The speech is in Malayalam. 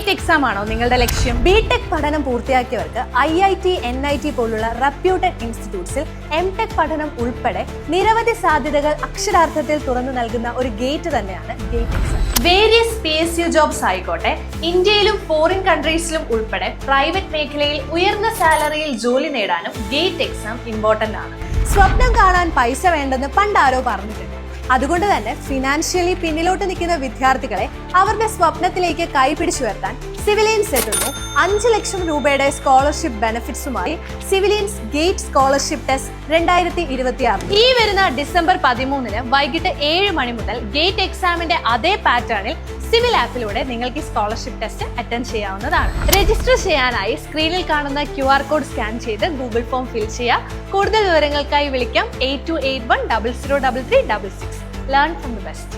ഗേറ്റ് എക്സാം ആണോ നിങ്ങളുടെ ലക്ഷ്യം? ബിടെക് പഠനം പൂർത്തിയാക്കിയവർക്ക് IIT, NIT പോലുള്ള റെപ്യൂട്ടഡ് ഇൻസ്റ്റിറ്റ്യൂട്ട്സിൽ MTech പഠനം ഉൾപ്പെടെ നിരവധി സാധ്യതകൾ അക്ഷരാർത്ഥത്തിൽ തുറന്നു നൽകുന്ന ഒരു ഗേറ്റ് തന്നെയാണ് gate exam. Various PSU jobs ആയിക്കോട്ടെ, ഇന്ത്യയിലും ഫോറിൻ കൺട്രീസിലും ഉൾപ്പെടെ പ്രൈവറ്റ് മേഖലയിൽ ഉയർന്ന സാലറിയിൽ ജോലി നേടാനും ഗേറ്റ് എക്സാം ഇമ്പോർട്ടന്റ് ആണ്. സ്വപ്നം കാണാൻ പൈസ വേണ്ടെന്ന് പണ്ടാരോ പറഞ്ഞിട്ടുണ്ട്. അതുകൊണ്ട് തന്നെ ഫിനാൻഷ്യലി പിന്നിലോട്ട് നിൽക്കുന്ന വിദ്യാർത്ഥികളെ അവരുടെ സ്വപ്നത്തിലേക്ക് കൈപിടിച്ചു വരുത്താൻ സിവിലിയൻസ് എത്തുന്നു 5 ലക്ഷം രൂപയുടെ സ്കോളർഷിപ്പ് ബെനിഫിറ്റ്സുമായി സിവിലിയൻസ് ഗേറ്റ് സ്കോളർഷിപ്പ് ടെസ്റ്റ് 2026. ഈ വരുന്ന ഡിസംബർ 13 വൈകിട്ട് 7 മണി മുതൽ ഗേറ്റ് എക്സാമിന്റെ അതേ പാറ്റേണിൽ സിവിൽ ആപ്പിലൂടെ നിങ്ങൾക്ക് ഈ സ്കോളർഷിപ്പ് ടെസ്റ്റ് അറ്റൻഡ് ചെയ്യാവുന്നതാണ്. രജിസ്റ്റർ ചെയ്യാനായി സ്ക്രീനിൽ കാണുന്ന QR കോഡ് സ്കാൻ ചെയ്ത് ഗൂഗിൾ ഫോം ഫിൽ ചെയ്യുക. കൂടുതൽ വിവരങ്ങൾക്കായി വിളിക്കാം 8281 003366. Learn from the best.